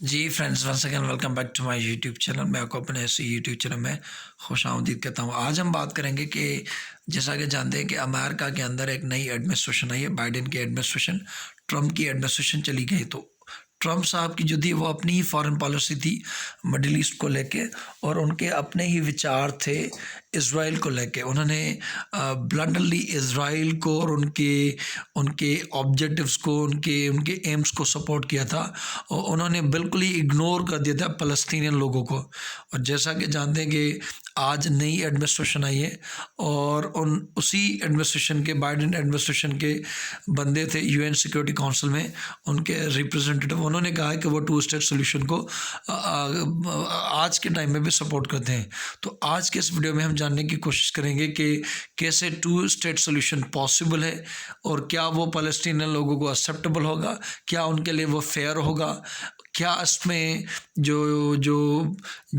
Ji friends, once again welcome back to my YouTube channel. मैं आपको अपने ऐसे यूट्यूब चैनल में खुश आमदीद कहता हूँ। आज हम बात करेंगे कि जैसा कि जानते हैं कि अमेरिका के अंदर एक नई एडमिनिस्ट्रेशन आई है, बाइडेन की एडमिनिस्ट्रेशन। ट्रम्प की एडमिनिस्ट्रेशन चली गई तो ट्रम्प साहब की जो थी वो अपनी ही फॉरेन पॉलिसी थी मिडिल ईस्ट को लेके, और उनके अपने ही विचार थे इसराइल को लेके। उन्होंने ब्लंडरली इसराइल को और उनके उनके ऑब्जेक्टिव्स को, उनके उनके एम्स को सपोर्ट किया था, और उन्होंने बिल्कुल ही इग्नोर कर दिया था फ़लस्तीनियन लोगों को। और जैसा कि जानते हैं कि आज नई एडमिनिस्ट्रेशन आई है, और उसी एडमिनिस्ट्रेशन के, बाइडेन एडमिनिस्ट्रेशन के बंदे थे यूएन सिक्योरिटी काउंसिल में, उनके रिप्रेजेंटेटिव। उन्होंने कहा है कि वो टू स्टेट सोल्यूशन को आज के टाइम में भी सपोर्ट करते हैं। तो आज के इस वीडियो में हम जानने की कोशिश करेंगे कि कैसे टू स्टेट सोल्यूशन पॉसिबल है, और क्या वो फ़लस्तीनियन लोगों को एक्सेप्टेबल होगा, क्या उनके लिए वो फेयर होगा, क्या इसमें जो जो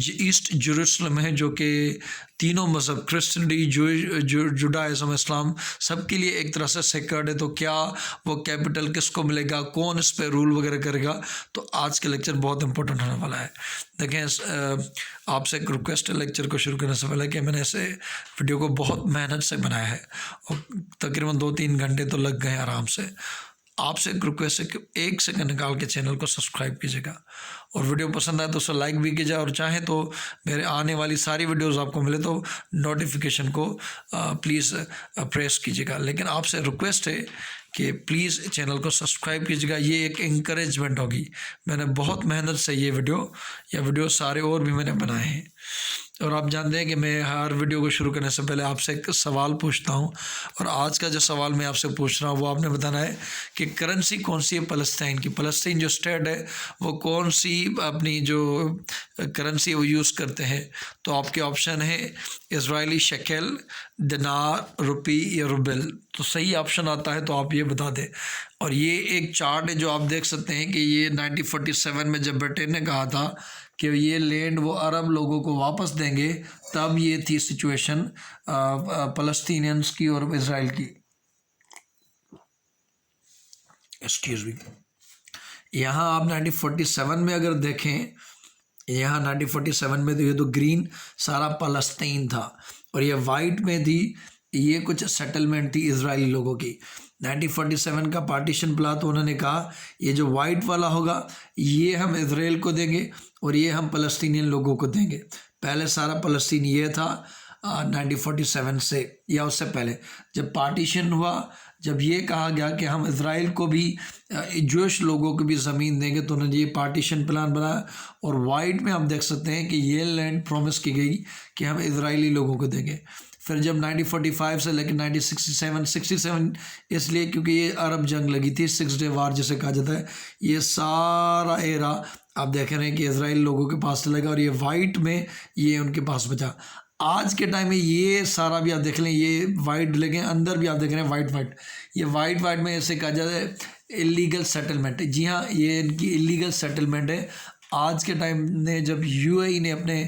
ईस्ट जेरूशलम है, जो कि तीनों मज़हब क्रिश्चियनिटी, जुडाइज़म, इस्लाम, सबके लिए एक तरह से सेक्रेड है, तो क्या वो कैपिटल किसको मिलेगा, कौन इस पर रूल वगैरह करेगा। तो आज का लेक्चर बहुत इंपॉर्टेंट होने वाला है। देखें, आपसे एक रिक्वेस्ट है लेक्चर को शुरू करने से पहले कि मैंने ऐसे वीडियो को बहुत मेहनत से बनाया है, और तकरीबन 2-3 घंटे तो लग गए आराम से। आपसे एक रिक्वेस्ट है कि 1 सेकंड निकाल के चैनल को सब्सक्राइब कीजिएगा, और वीडियो पसंद आए तो उसे लाइक भी कीजिए, और चाहें तो मेरे आने वाली सारी वीडियोस आपको मिले तो नोटिफिकेशन को प्लीज़ प्रेस कीजिएगा। लेकिन आपसे रिक्वेस्ट है कि प्लीज़ चैनल को सब्सक्राइब कीजिएगा, ये एक इंकरेजमेंट होगी। मैंने बहुत मेहनत से ये वीडियो सारे और भी मैंने बनाए हैं। और आप जानते हैं कि मैं हर वीडियो को शुरू करने से पहले आपसे एक सवाल पूछता हूं, और आज का जो सवाल मैं आपसे पूछ रहा हूं वो आपने बताना है कि करेंसी कौन सी है फ़लस्तीन की। फ़लस्तीन जो स्टेट है वो कौन सी अपनी जो करेंसी वो यूज़ करते हैं। तो आपके ऑप्शन है इजरायली शेकेल, दिनार, रुपी या रुबल। तो सही ऑप्शन आता है तो आप ये बता दें। और ये एक चार्ट है जो आप देख सकते हैं कि ये 1947 में जब ब्रिटेन ने कहा था कि ये लैंड वो अरब लोगों को वापस देंगे, तब ये थी सिचुएशन फ़लस्तीनियंस की और इजराइल की। Excuse me. यहाँ आप 1947 में अगर देखें, यहाँ 1947 में तो ये तो ग्रीन सारा फ़लस्तीन था, और ये वाइट में थी, ये कुछ सेटलमेंट थी इजरायली लोगों की। 1947 का पार्टीशन प्लान, तो उन्होंने कहा ये जो वाइट वाला होगा ये हम इजराइल को देंगे, और ये हम फ़लस्तीनियन लोगों को देंगे। पहले सारा फ़लस्तीन ये था 1947 से या उससे पहले जब पार्टीशन हुआ, जब ये कहा गया कि हम इजराइल को भी, जूश लोगों को भी ज़मीन देंगे, तो उन्होंने ये पार्टीशन प्लान बनाया। और वाइट में आप देख सकते हैं कि ये लैंड प्रॉमिस की गई कि हम इजरायली लोगों को देंगे। फिर जब 1945 से लेकर 1967 इसलिए क्योंकि ये अरब जंग लगी थी, 6 डे वार जिसे कहा जाता है, ये सारा एरा आप देख रहे हैं कि इजराइल लोगों के पास चला गया, और ये वाइट में ये उनके पास बचा। आज के टाइम में ये सारा भी आप देख लें, ये वाइट लगे, अंदर भी आप देख रहे हैं वाइट। ये वाइट में ऐसे कहा जाता है इलीगल सेटलमेंट। जी हाँ, ये इनकी इलीगल सेटलमेंट है। आज के टाइम ने जब यूएई ने अपने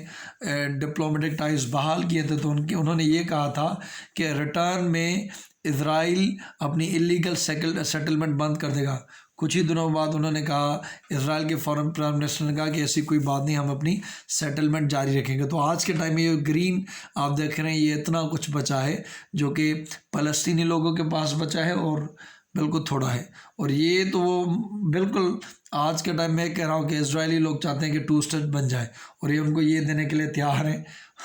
डिप्लोमेटिक टाइज बहाल किए थे, तो उन्होंने ये कहा था कि रिटर्न में इजराइल अपनी इलीगल सेटलमेंट बंद कर देगा। कुछ ही दिनों बाद उन्होंने कहा, इसराइल के फॉरेन प्राइम मिनिस्टर ने कहा कि ऐसी कोई बात नहीं, हम अपनी सेटलमेंट जारी रखेंगे। तो आज के टाइम में ये ग्रीन आप देख रहे हैं, ये इतना कुछ बचा है जो कि फ़लस्तीनी लोगों के पास बचा है, और बिल्कुल थोड़ा है। और ये तो वो बिल्कुल आज के टाइम में कह रहा हूँ कि इजरायली लोग चाहते हैं कि टू स्टेट बन जाए, और ये उनको ये देने के लिए तैयार हैं।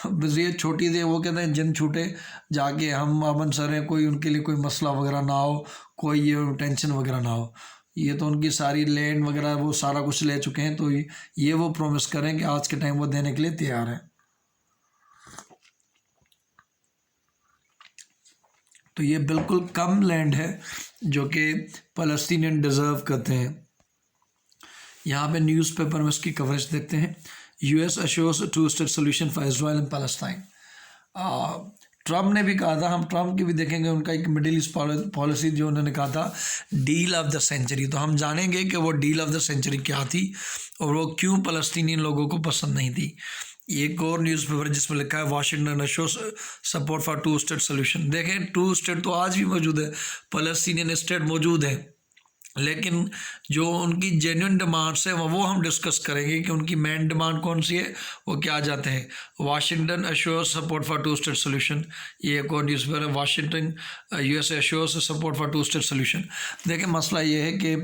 बस ये छोटी सी वो कहते हैं जिन छूटे जाके हम अमन सर हैं, कोई उनके लिए कोई मसला वगैरह ना हो, कोई ये टेंशन वगैरह ना हो। ये तो उनकी सारी लैंड वगैरह वो सारा कुछ ले चुके हैं, तो ये वो प्रॉमिस करें कि आज के टाइम वो देने के लिए तैयार हैं। तो ये बिल्कुल कम लैंड है जो कि फ़लस्तीनियन डिज़र्व करते हैं। यहाँ पे न्यूज़पेपर में उसकी कवरेज देखते हैं। US assures two state solution for Israel and Palestine. Trump ने भी कहा था, हम ट्रम्प की भी देखेंगे, उनका एक मिडिल ईस्ट पॉलिसी जो उन्होंने कहा था डील ऑफ द सेंचुरी। तो हम जानेंगे कि वो डील ऑफ द सेंचुरी क्या थी, और वो क्यों फ़लस्तीनियन लोगों को पसंद नहीं थी। एक और न्यूज़पेपर जिसमें लिखा है Washington assures support for two state solution. देखें, टू स्टेट तो आज भी मौजूद है, फ़लस्तीनियन स्टेट मौजूद है, लेकिन जो उनकी जेन्युइन डिमांड्स है वो हम डिस्कस करेंगे कि उनकी मेन डिमांड कौन सी है, वो क्या जाते हैं। Washington assures support for two state solution, ये एक और न्यूज़पेपर है, Washington USA assures support for two state solution. देखिए मसला ये है कि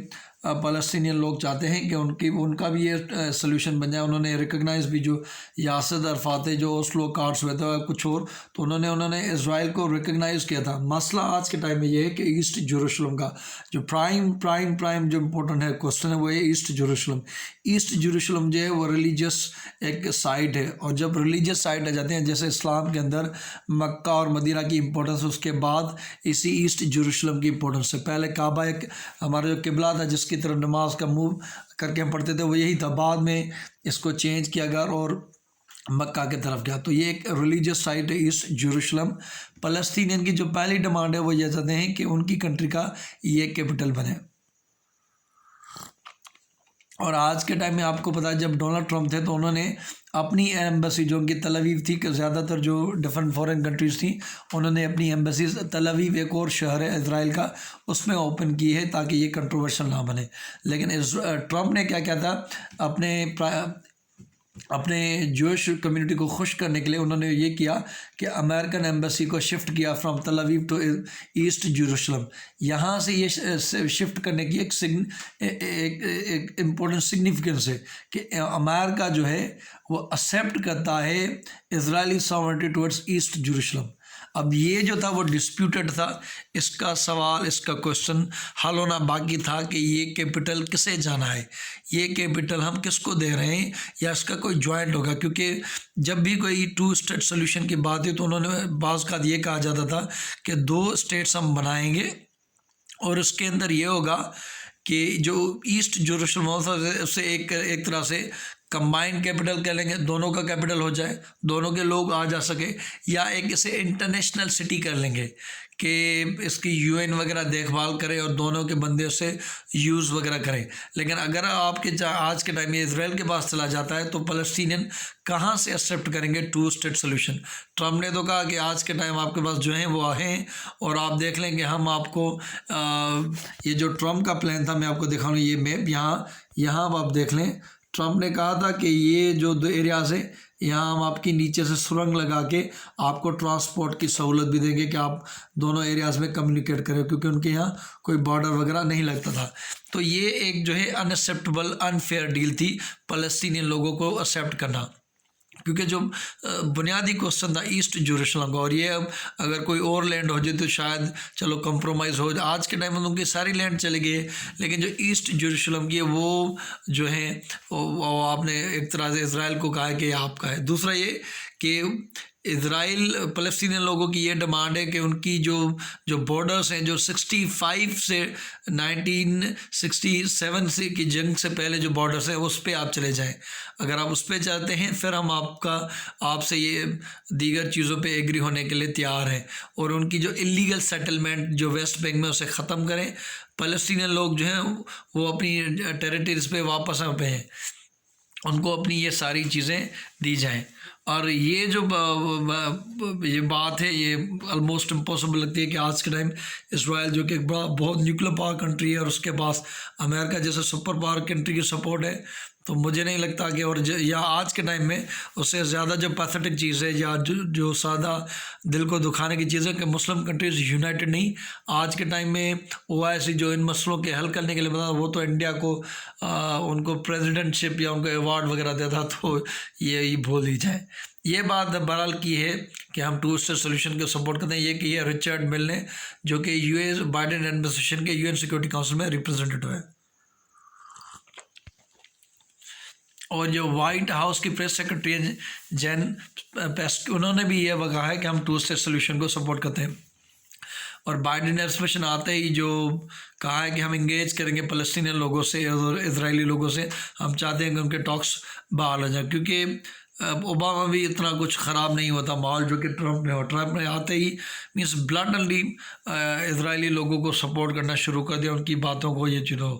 फ़लस्तीनियन लोग चाहते हैं कि उनका भी ये सोल्यूशन बन जाए। उन्होंने रिकग्नाइज भी जो यासर अरफात जो ओस्लो कार्ड्स हुए थे कुछ और, तो उन्होंने इसराइल को रिकग्नाइज़ किया था। मसला आज के टाइम में ये है कि ईस्ट जेरूशलम का जो प्राइम जो इम्पोर्टेंट है क्वेश्चन है वो है ईस्ट जेरूशलम। ईस्ट जेरूशलम जो है वो रिलीजियस एक साइट है, और जब रिलीजियस साइट आ जाते हैं जैसे इस्लाम के अंदर मक्का और मदीना की इम्पोर्टेंस, उसके बाद इसी ईस्ट जेरूशलम की इम्पोर्टेंस है। पहले काबा एक हमारा जो किबला था जिसकी तरफ नमाज का मुँह करके हम पढ़ते थे वो यही था, बाद में इसको चेंज किया गया और मक्का की तरफ गया। तो ये एक रिलीजियस साइट है ईस्ट जेरूशलम। फ़लस्तीनियन की जो पहली डिमांड है वो ये चाहते हैं कि उनकी कंट्री का ये कैपिटल बने। और आज के टाइम में आपको पता है जब डोनाल्ड ट्रंप थे तो उन्होंने अपनी एम्बेसी जो उनकी तल अवीव थी, कि ज़्यादातर जो डिफरेंट फॉरेन कंट्रीज़ थी उन्होंने अपनी एम्बेसीज तल अवीव एक और शहर है इजराइल का उसमें ओपन की है ताकि ये कंट्रोवर्शियल ना बने। लेकिन ट्रंप ने क्या किया था, अपने जोश कम्युनिटी को खुश करने के लिए उन्होंने ये किया कि अमेरिकन एम्बेसी को शिफ्ट किया फ्रॉम तल अवीव टू ईस्ट जेरूशलम। यहाँ से ये शिफ्ट करने की एक इम्पोर्टेंट सिग्निफिकेंस है कि अमेरिका जो है वो एक्सेप्ट करता है Israeli sovereignty towards east Jerusalem. अब ये जो था वो डिस्प्यूटेड था, इसका सवाल, इसका क्वेश्चन हल होना बाकी था कि ये कैपिटल किसे जाना है, ये कैपिटल हम किसको दे रहे हैं, या इसका कोई जॉइंट होगा। क्योंकि जब भी कोई टू स्टेट सोल्यूशन की बात है तो उन्होंने बाज़ का ये कहा जाता था कि 2 स्टेट्स हम बनाएंगे और उसके अंदर ये होगा कि जो ईस्ट जेरूशलम उससे एक तरह से कंबाइंड कैपिटल कह लेंगे, दोनों का कैपिटल हो जाए, दोनों के लोग आ जा सके, या एक इसे इंटरनेशनल सिटी कर लेंगे कि इसकी यूएन वगैरह देखभाल करे और दोनों के बंदे उससे यूज़ वगैरह करें। लेकिन अगर आपके आज के टाइम में इजराइल के पास चला जाता है तो फ़लस्तीनियन कहाँ से एक्सेप्ट करेंगे टू स्टेट सोल्यूशन। ट्रम्प ने तो कहा कि आज के टाइम आपके पास जो है वो हैं, और आप देख लेंगे हम आपको ये जो ट्रम्प का प्लान था मैं आपको दिखाऊँ, ये मैप यहाँ आप देख लें। ट्रम्प ने कहा था कि ये जो 2 एरियाज़ हैं यहाँ हम आपकी नीचे से सुरंग लगा के आपको ट्रांसपोर्ट की सहूलत भी देंगे कि आप दोनों एरियाज़ में कम्युनिकेट करें, क्योंकि उनके यहाँ कोई बॉर्डर वगैरह नहीं लगता था। तो ये एक जो है अनएक्सेप्टेबल अनफेयर डील थी फ़लस्तीनियन लोगों को एक्सेप्ट करना, क्योंकि जो बुनियादी क्वेश्चन था ईस्ट जेरूशलम का, और ये अब अगर कोई और लैंड हो जाए तो शायद चलो कंप्रोमाइज़ हो जाए। आज के टाइम में उनकी सारी लैंड चली गई है, लेकिन जो ईस्ट जेरूशलम की है वो जो है वो आपने एक तरह से इजराइल को कहा है कि आपका है। दूसरा ये कि इजराइल फ़लस्तीनी लोगों की ये डिमांड है कि उनकी जो बॉर्डर्स हैं जो 65 से 1967 से की जंग से पहले जो बॉर्डर्स हैं उस पर आप चले जाएं। अगर आप उस पर जाते हैं फिर हम आपसे ये दीगर चीज़ों पे एग्री होने के लिए तैयार हैं, और उनकी जो इलीगल सेटलमेंट जो वेस्ट बैंक में उसे ख़त्म करें। फ़लस्तीनी लोग जो हैं वो अपनी टेरिटरीज पे वापस आ पे हैं, उनको अपनी ये सारी चीज़ें दी जाएं। और ये जो ये बात है ये ऑलमोस्ट इम्पॉसिबल लगती है कि आज के टाइम इसराइल जो कि एक बहुत न्यूक्लियर पावर कंट्री है और उसके पास अमेरिका जैसे सुपर पावर कंट्री की सपोर्ट है, तो मुझे नहीं लगता कि और या आज के टाइम में उससे ज़्यादा जो पैथेटिक चीज़ है या जो सादा दिल को दुखाने की चीज़ है कि मुस्लिम कंट्रीज़ यूनाइटेड नहीं। आज के टाइम में OIC जो इन मसलों के हल करने के लिए बता वो तो इंडिया को उनको प्रेसिडेंटशिप या उनको अवार्ड वगैरह देता, तो ये भूल ही जाए। ये बात बहरहाल की है कि हम टू स्टेट सोल्यूशन को सपोर्ट करते हैं। ये कि ये रिचर्ड मिल ने जो कि US बाइडेन एडमिनिस्ट्रेशन के UN सिक्योरिटी काउंसिल में रिप्रेजेंटेटिव है, और जो वाइट हाउस की प्रेस सेक्रेटरी जेन पेस्क उन्होंने भी ये कहा है कि हम टू स्टेट सोल्यूशन को सपोर्ट करते हैं। और बाइडेन एडमिनिस्ट्रेशन आते ही जो कहा है कि हम इंगेज करेंगे फ़लस्तीनी लोगों से और इजरायली लोगों से, हम चाहते हैं कि उनके टॉक्स बहाल हो जाए, क्योंकि ओबामा भी इतना कुछ ख़राब नहीं होता माहौल जो कि ट्रंप ने आते ही मीन्स ब्लंडली इजरायली लोगों को सपोर्ट करना शुरू कर दिया, उनकी बातों को ये चीज़ों।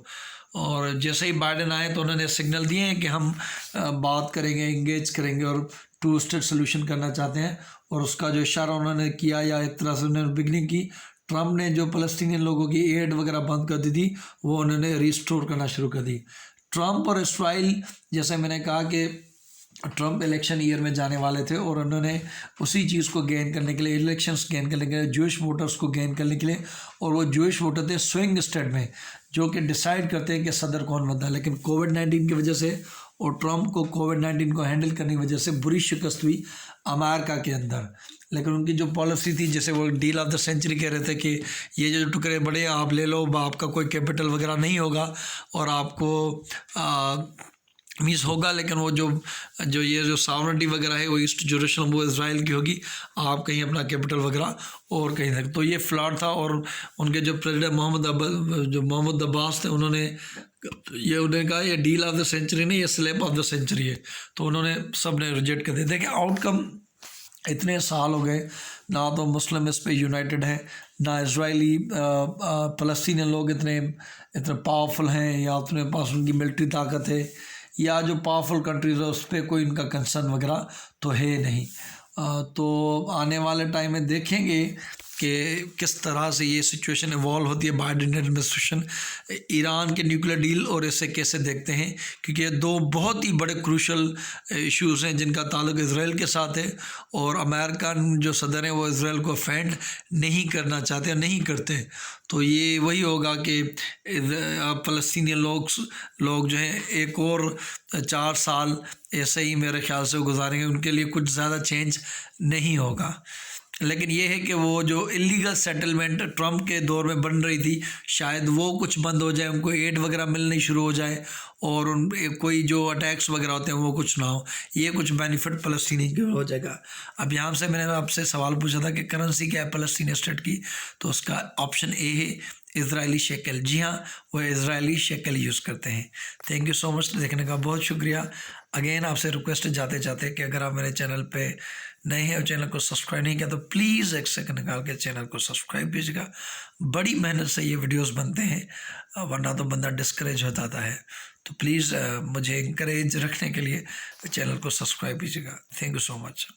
और जैसे ही बाइडेन आए तो उन्होंने सिग्नल दिए हैं कि हम बात करेंगे, इंगेज करेंगे और टू स्टेट सोल्यूशन करना चाहते हैं, और उसका जो इशारा उन्होंने किया या एक तरह से उन्होंने बिगनिंग की ट्रम्प ने जो फ़लस्तीनी लोगों की एड वगैरह बंद कर दी थी वो उन्होंने रिस्टोर करना शुरू कर दी। ट्रम्प और इसराइल, जैसे मैंने कहा कि ट्रम्प इलेक्शन ईयर में जाने वाले थे और उन्होंने उसी चीज़ को गेन करने के लिए, इलेक्शंस गेन करने के लिए, जूश वोटर्स को गेन करने के लिए, और वो जूश वोटर थे स्विंग स्टेट में जो कि डिसाइड करते हैं कि सदर कौन बनता है। लेकिन कोविड-19 की वजह से और ट्रम्प को कोविड-19 को हैंडल करने की वजह से बुरी शिकस्त हुई अमेरिका के अंदर। लेकिन उनकी जो पॉलिसी थी, जैसे वो डील ऑफ द सेंचुरी कह रहे थे कि ये जो टुकड़े बड़े आप ले लो, आपका कोई कैपिटल वगैरह नहीं होगा और आपको मीन्स होगा, लेकिन वो जो ये जो सॉवरेनिटी वगैरह है वो ईस्ट जेरूशलम वो इज़राइल की होगी, आप कहीं अपना कैपिटल वगैरह और कहीं तक। तो ये फ्लॉट था और उनके जो प्रेसिडेंट मोहम्मद अब्बास थे उन्होंने कहा ये डील ऑफ द सेंचुरी नहीं, ये स्लैप ऑफ द सेंचुरी है। तो उन्होंने सब ने रिजेक्ट कर दिया। देखिए आउटकम, इतने साल हो गए, ना तो मुस्लिम इस पे यूनाइटेड है, ना इजरायली फ़लस्तीनी लोग इतने पावरफुल हैं या अपने पास उनकी मिलिट्री ताकत है, या जो पावरफुल कंट्रीज़ है उस पर कोई इनका कंसर्न वगैरह तो है नहीं। तो आने वाले टाइम में देखेंगे कि किस तरह से ये सिचुएशन इवॉल्व होती है। बाइडेन एडमिनिस्ट्रेशन ईरान के न्यूक्लियर डील और इसे कैसे देखते हैं, क्योंकि ये दो बहुत ही बड़े क्रूशल इश्यूज़ हैं जिनका ताल्लुक इज़राइल के साथ है, और अमेरिकन जो सदर हैं वो इज़राइल को ऑफेंड नहीं करना चाहते, नहीं करते। तो ये वही होगा कि फ़लस्तीनी लोग जो हैं एक और 4 साल ऐसे ही मेरे ख्याल से गुजारेंगे, उनके लिए कुछ ज़्यादा चेंज नहीं होगा। लेकिन ये है कि वो जो इलीगल सेटलमेंट ट्रम्प के दौर में बन रही थी, शायद वो कुछ बंद हो जाए, उनको एड वगैरह मिलनी शुरू हो जाए और उन कोई जो अटैक्स वगैरह होते हैं वो कुछ ना हो, ये कुछ बेनिफिट फ़लस्तीनी की हो जाएगा। अब यहाँ से मैंने आपसे सवाल पूछा था कि करेंसी क्या है फ़लस्तीनी स्टेट की, तो उसका ऑप्शन ए है इज़राइली शेकल। जी हाँ, वो इज़राइली शेकल यूज़ करते हैं। थैंक यू सो मच देखने का, बहुत शुक्रिया। अगेन आपसे रिक्वेस्ट जाते जाते कि अगर आप मेरे चैनल पे नए हैं और चैनल को सब्सक्राइब नहीं किया तो प्लीज़ एक सेकंड निकाल के चैनल को सब्सक्राइब कीजिएगा। बड़ी मेहनत से ये वीडियोस बनते हैं, वरना तो बंदा डिस्करेज हो जाता है। तो प्लीज़ मुझे इंकरेज रखने के लिए चैनल को सब्सक्राइब कीजिएगा। Thank you so much.